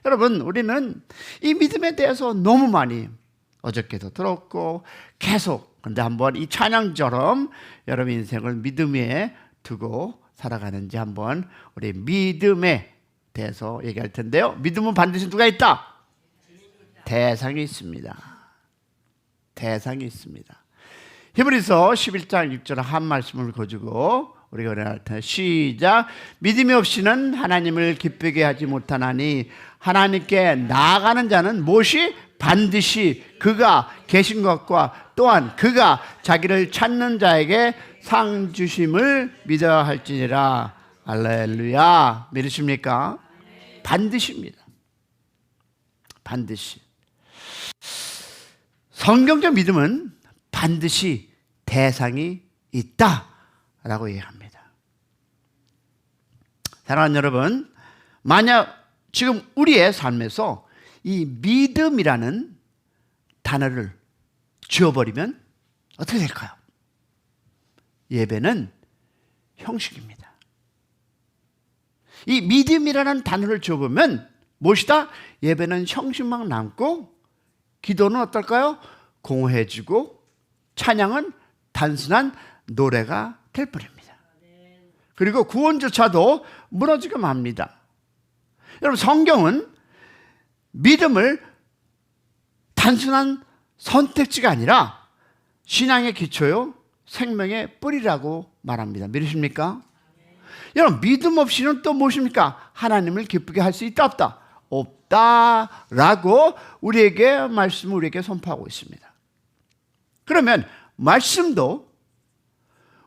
여러분, 우리는 이 믿음에 대해서 너무 많이 어저께도 들었고 계속, 근데 한번 이 찬양처럼 여러분 인생을 믿음 위에 두고 살아가는지 한번 우리 믿음에 대해서 얘기할 텐데요. 믿음은 반드시 누가 있다? 대상이 있습니다. 대상이 있습니다. 히브리서 11장 6절 한 말씀을 가지고 우리가 은혜할 텐데, 시작. 믿음이 없이는 하나님을 기쁘게 하지 못하나니 하나님께 나아가는 자는 무엇이 반드시 그가 계신 것과 또한 그가 자기를 찾는 자에게 상 주심을 믿어야 할지니라. 할렐루야. 믿으십니까? 반드시입니다. 반드시. 성경적 믿음은 반드시 대상이 있다라고 얘기합니다. 사랑하는 여러분, 만약 지금 우리의 삶에서 이 믿음이라는 단어를 지워버리면 어떻게 될까요? 예배는 형식입니다. 이 믿음이라는 단어를 지워보면 무엇이다? 예배는 형식만 남고 기도는 어떨까요? 공허해지고 찬양은 단순한 노래가 될뿐입니다. 그리고 구원조차도 무너지게 맙니다. 여러분, 성경은 믿음을 단순한 선택지가 아니라 신앙의 기초요, 생명의 뿌리라고 말합니다. 믿으십니까? 여러분, 믿음 없이는 또 무엇입니까? 하나님을 기쁘게 할 수 있다 없다? 없다라고 우리에게 말씀을 우리에게 선포하고 있습니다. 그러면 말씀도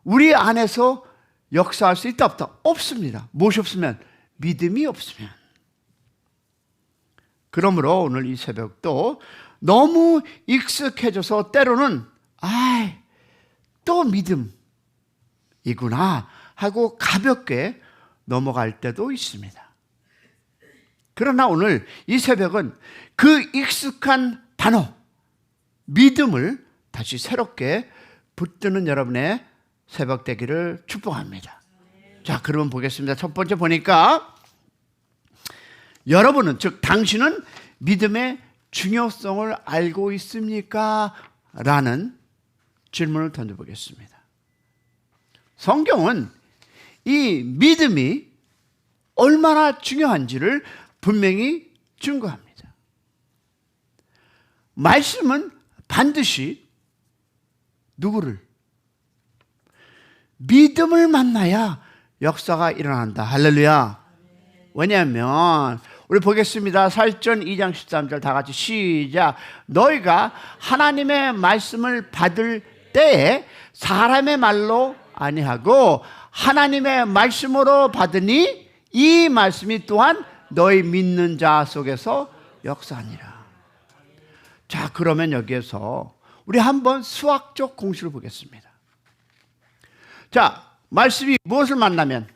우리 안에서 역사할 수 있다 없다? 없습니다. 무엇이 없으면? 믿음이 없으면. 그러므로 오늘 이 새벽도 너무 익숙해져서 때로는 또 믿음이구나 하고 가볍게 넘어갈 때도 있습니다. 그러나 오늘 이 새벽은 그 익숙한 단어 믿음을 다시 새롭게 붙드는 여러분의 새벽 되기를 축복합니다. 자, 그러면 보겠습니다. 첫 번째 보니까 여러분은, 즉 당신은 믿음의 중요성을 알고 있습니까? 라는 질문을 던져보겠습니다. 성경은 이 믿음이 얼마나 중요한지를 분명히 증거합니다. 말씀은 반드시 누구를? 믿음을 만나야 역사가 일어난다. 할렐루야. 왜냐하면 우리 보겠습니다. 사도행전 2장 13절 다 같이 시작. 너희가 하나님의 말씀을 받을 때에 사람의 말로 아니하고 하나님의 말씀으로 받으니 이 말씀이 또한 너희 믿는 자 속에서 역사하니라. 자, 그러면 여기에서 우리 한번 수학적 공식을 보겠습니다. 자, 말씀이 무엇을 만나면?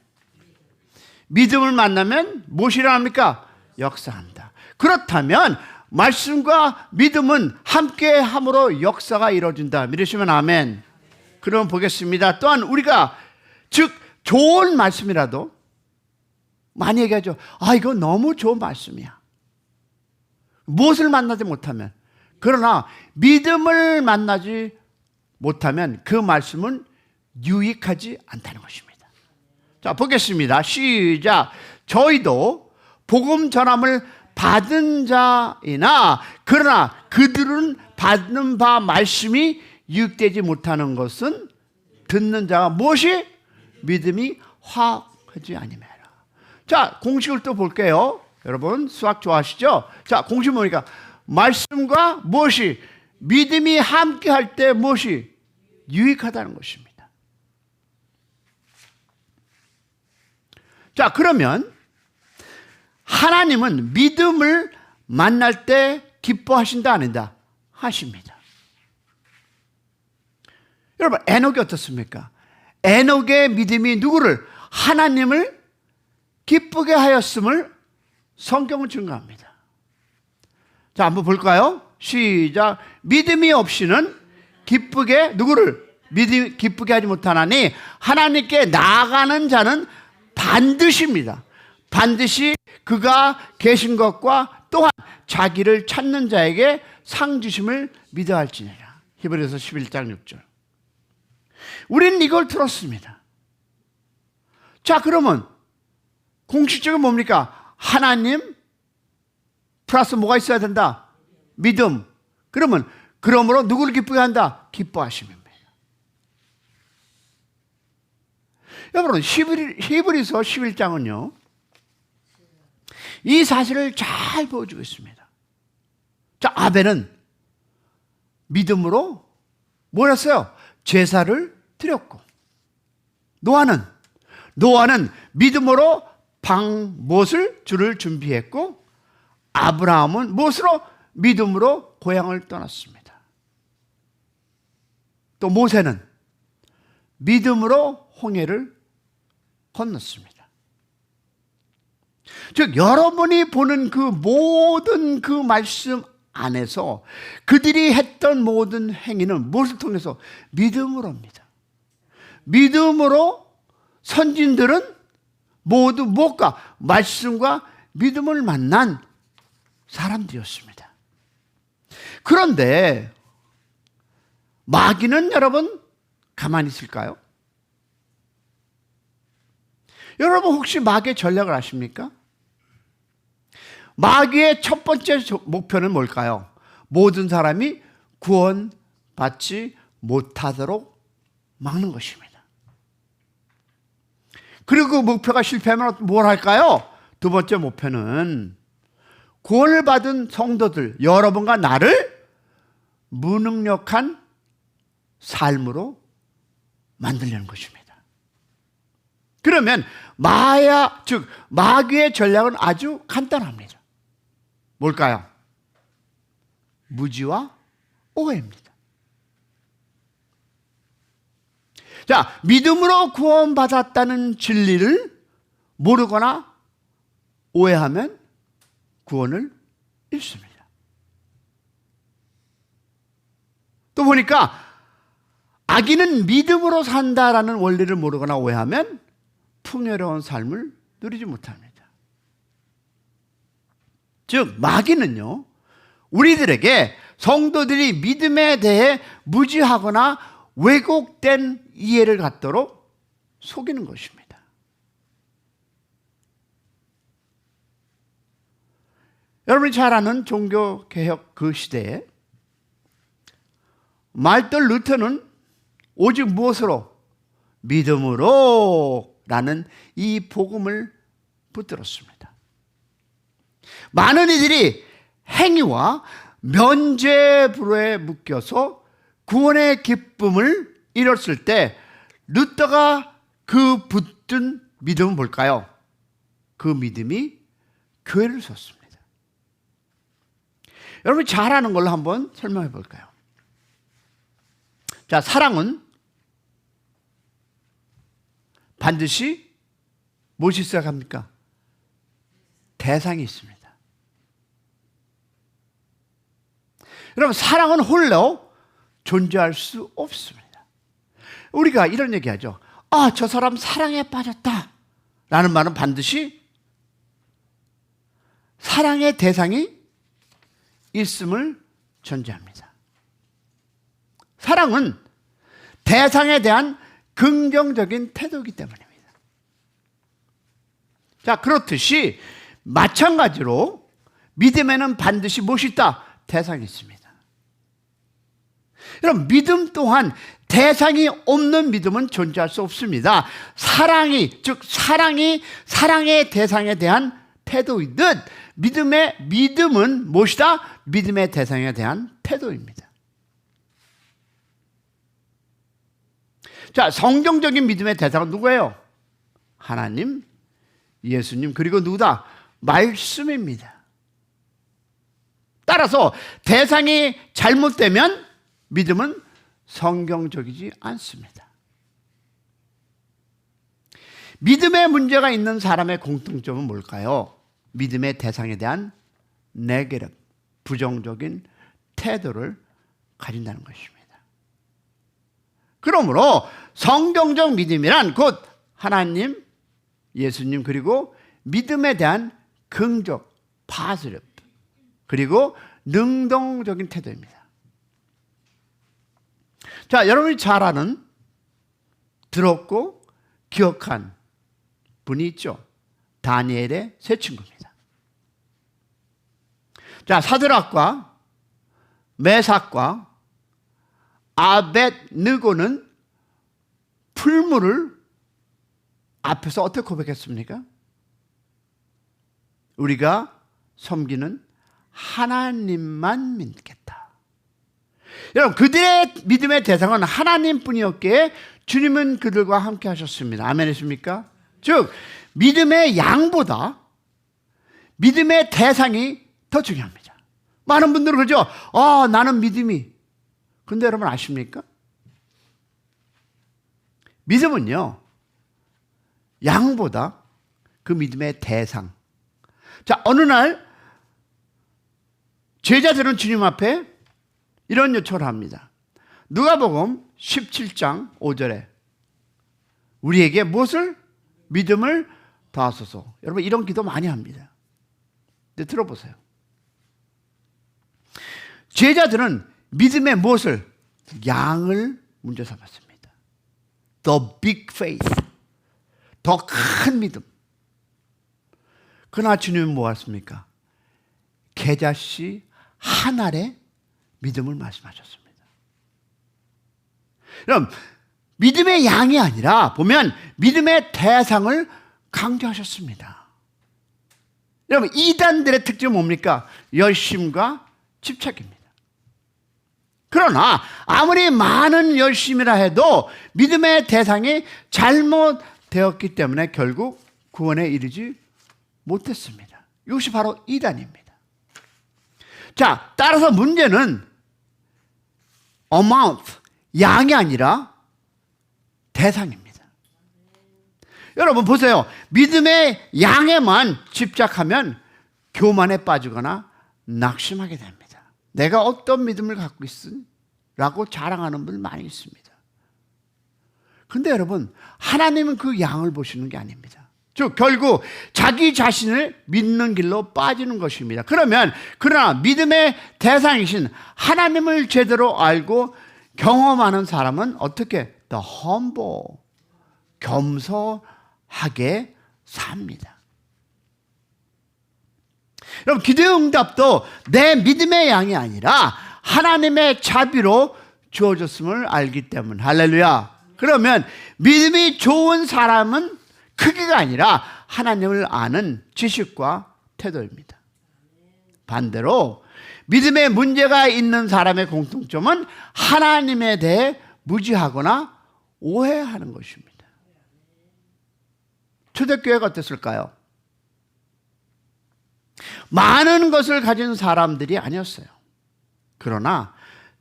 믿음을 만나면 무엇이 일어납니까? 역사한다. 그렇다면 말씀과 믿음은 함께 함으로 역사가 이루어진다. 믿으시면 아멘. 그럼 보겠습니다. 또한 우리가 즉 좋은 말씀이라도 많이 얘기하죠. 이거 너무 좋은 말씀이야. 무엇을 만나지 못하면, 그러나 믿음을 만나지 못하면 그 말씀은 유익하지 않다는 것입니다. 자, 보겠습니다. 시작. 저희도 복음 전함을 받은 자이나 그러나 그들은 받는 바 말씀이 유익되지 못하는 것은 듣는 자가 무엇이? 믿음이 화하지 아니하라. 자, 공식을 또 볼게요. 여러분 수학 좋아하시죠? 자, 공식 보니까 말씀과 무엇이? 믿음이 함께 할 때 무엇이? 유익하다는 것입니다. 자, 그러면 하나님은 믿음을 만날 때 기뻐하신다 안 한다? 하십니다. 여러분, 에녹이 어떻습니까? 에녹의 믿음이 누구를? 하나님을 기쁘게 하였음을 성경은 증거합니다. 자, 한번 볼까요? 시작. 믿음이 없이는 기쁘게 누구를? 기쁘게 하지 못하나니 하나님께 나아가는 자는 반드시입니다. 반드시 그가 계신 것과 또한 자기를 찾는 자에게 상 주심을 믿어야 할지니라. 히브리서 11장 6절. 우리는 이걸 들었습니다. 자, 그러면 공식적인 뭡니까? 하나님 플러스 뭐가 있어야 된다? 믿음. 그러면 그러므로 누구를 기쁘게 한다? 기뻐하심입니다. 여러분, 히브리서 11장은요 이 사실을 잘 보여주고 있습니다. 자, 아벨은 믿음으로 뭘 했어요? 제사를 드렸고, 노아는 믿음으로 방못을 줄을 준비했고, 아브라함은 무엇으로? 믿음으로 고향을 떠났습니다. 또 모세는 믿음으로 홍해를 건넜습니다. 즉 여러분이 보는 그 모든 그 말씀 안에서 그들이 했던 모든 행위는 무엇을 통해서? 믿음으로입니다. 믿음으로 선진들은 모두 무엇과? 말씀과 믿음을 만난 사람들이었습니다. 그런데 마귀는 여러분 가만히 있을까요? 여러분 혹시 마귀의 전략을 아십니까? 마귀의 첫 번째 목표는 뭘까요? 모든 사람이 구원받지 못하도록 막는 것입니다. 그리고 그 목표가 실패하면 뭘 할까요? 두 번째 목표는 구원을 받은 성도들, 여러분과 나를 무능력한 삶으로 만들려는 것입니다. 그러면 마귀의 전략은 아주 간단합니다. 뭘까요? 무지와 오해입니다. 자, 믿음으로 구원받았다는 진리를 모르거나 오해하면 구원을 잃습니다. 또 보니까 악인은 믿음으로 산다라는 원리를 모르거나 오해하면 풍요로운 삶을 누리지 못합니다. 즉 마귀는요 우리들에게 성도들이 믿음에 대해 무지하거나 왜곡된 이해를 갖도록 속이는 것입니다. 여러분이 잘 아는 종교개혁 그 시대에 말들 루터는 오직 무엇으로? 믿음으로 라는 이 복음을 붙들었습니다. 많은 이들이 행위와 면죄부에 묶여서 구원의 기쁨을 잃었을 때 루터가 그 붙든 믿음은 뭘까요? 그 믿음이 교회를 세웠습니다. 여러분 잘 아는 걸로 한번 설명해 볼까요? 자, 사랑은 반드시 무엇이 있어야 합니까? 대상이 있습니다. 여러분 사랑은 홀로 존재할 수 없습니다. 우리가 이런 얘기하죠. 아, 저 사람 사랑에 빠졌다 라는 말은 반드시 사랑의 대상이 있음을 전제합니다. 사랑은 대상에 대한 긍정적인 태도이기 때문입니다. 자, 그렇듯이 마찬가지로 믿음에는 반드시 무엇이 있다? 대상이 있습니다. 여러분 믿음 또한 대상이 없는 믿음은 존재할 수 없습니다. 사랑이 사랑의 대상에 대한 태도이듯 믿음은 무엇이다? 믿음의 대상에 대한 태도입니다. 자, 성경적인 믿음의 대상은 누구예요? 하나님, 예수님, 그리고 누구다? 말씀입니다. 따라서 대상이 잘못되면 믿음은 성경적이지 않습니다. 믿음에 문제가 있는 사람의 공통점은 뭘까요? 믿음의 대상에 대한 네게티브, 부정적인 태도를 가진다는 것입니다. 그러므로 성경적 믿음이란 곧 하나님, 예수님 그리고 믿음에 대한 긍정, 파스럽, 그리고 능동적인 태도입니다. 자, 여러분이 잘 아는, 들었고 기억한 분이 있죠. 다니엘의 세 친구입니다. 자, 사드락과 메삭과 아벳느고는 풀무를 앞에서 어떻게 고백했습니까? 우리가 섬기는 하나님만 믿겠다. 여러분, 그들의 믿음의 대상은 하나님뿐이었기에 주님은 그들과 함께 하셨습니다. 아멘이십니까? 즉, 믿음의 양보다 믿음의 대상이 더 중요합니다. 많은 분들은 그러죠. 나는 믿음이. 근데 여러분 아십니까? 믿음은요, 양보다 그 믿음의 대상. 자, 어느 날 제자들은 주님 앞에 이런 요청을 합니다. 누가복음 17장 5절에 우리에게 무엇을? 믿음을 더하소서. 여러분, 이런 기도 많이 합니다. 근데 들어보세요. 제자들은 믿음의 무엇을? 양을 문제 삼았습니다. The big faith. 더 큰 믿음. 그러나 주님은 뭐 하십니까? 계자씨 한 알의 믿음을 말씀하셨습니다. 그럼 믿음의 양이 아니라 보면 믿음의 대상을 강조하셨습니다. 여러분, 이단들의 특징은 뭡니까? 열심과 집착입니다. 그러나 아무리 많은 열심이라 해도 믿음의 대상이 잘못되었기 때문에 결국 구원에 이르지 못했습니다. 이것이 바로 이단입니다. 자, 따라서 문제는 amount, 양이 아니라 대상입니다. 여러분 보세요. 믿음의 양에만 집착하면 교만에 빠지거나 낙심하게 됩니다. 내가 어떤 믿음을 갖고 있으라고 자랑하는 분 많이 있습니다. 근데 여러분, 하나님은 그 양을 보시는 게 아닙니다. 즉 결국 자기 자신을 믿는 길로 빠지는 것입니다. 그러나 믿음의 대상이신 하나님을 제대로 알고 경험하는 사람은 어떻게? The humble, 겸손하게 삽니다. 여러분, 기도의 응답도 내 믿음의 양이 아니라 하나님의 자비로 주어졌음을 알기 때문에. 할렐루야. 그러면 믿음이 좋은 사람은 크기가 아니라 하나님을 아는 지식과 태도입니다. 반대로 믿음에 문제가 있는 사람의 공통점은 하나님에 대해 무지하거나 오해하는 것입니다. 초대교회가 어땠을까요? 많은 것을 가진 사람들이 아니었어요. 그러나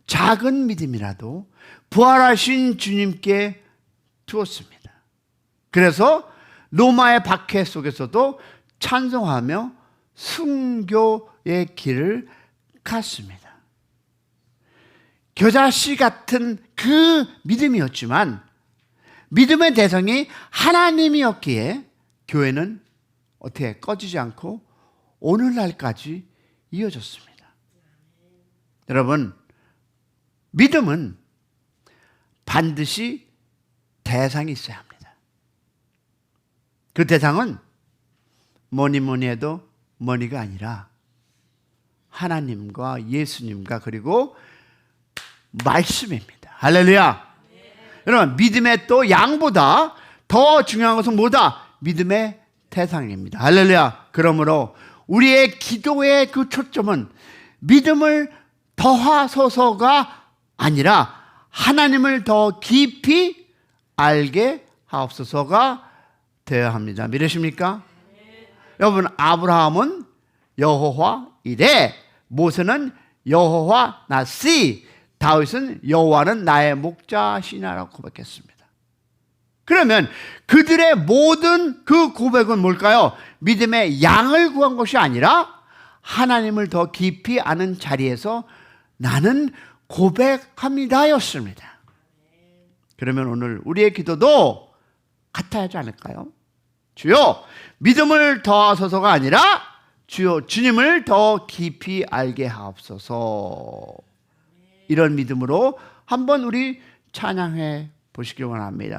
작은 믿음이라도 부활하신 주님께 두었습니다. 그래서 로마의 박해 속에서도 찬송하며 순교의 길을 갔습니다. 겨자씨 같은 그 믿음이었지만 믿음의 대상이 하나님이었기에 교회는 어떻게 꺼지지 않고 오늘날까지 이어졌습니다. 여러분, 믿음은 반드시 대상이 있어야 합니다. 그 대상은 뭐니 해도 머니가 아니라 하나님과 예수님과 그리고 말씀입니다. 할렐루야. 여러분, 믿음의 또 양보다 더 중요한 것은 뭐다? 믿음의 대상입니다. 할렐루야. 그러므로 우리의 기도의 그 초점은 믿음을 더하소서가 아니라 하나님을 더 깊이 알게 하옵소서가 되어야 합니다. 믿으십니까? 여러분, 아브라함은 여호와 이레, 모세는 여호와 나시, 다윗은 여호와는 나의 목자시냐라고 고백했습니다. 그러면 그들의 모든 그 고백은 뭘까요? 믿음의 양을 구한 것이 아니라 하나님을 더 깊이 아는 자리에서 나는 고백합니다였습니다. 그러면 오늘 우리의 기도도 같아야 하지 않을까요? 주여 믿음을 더하소서가 아니라 주여 주님을 더 깊이 알게 하옵소서. 이런 믿음으로 한번 우리 찬양해 보시기 원합니다.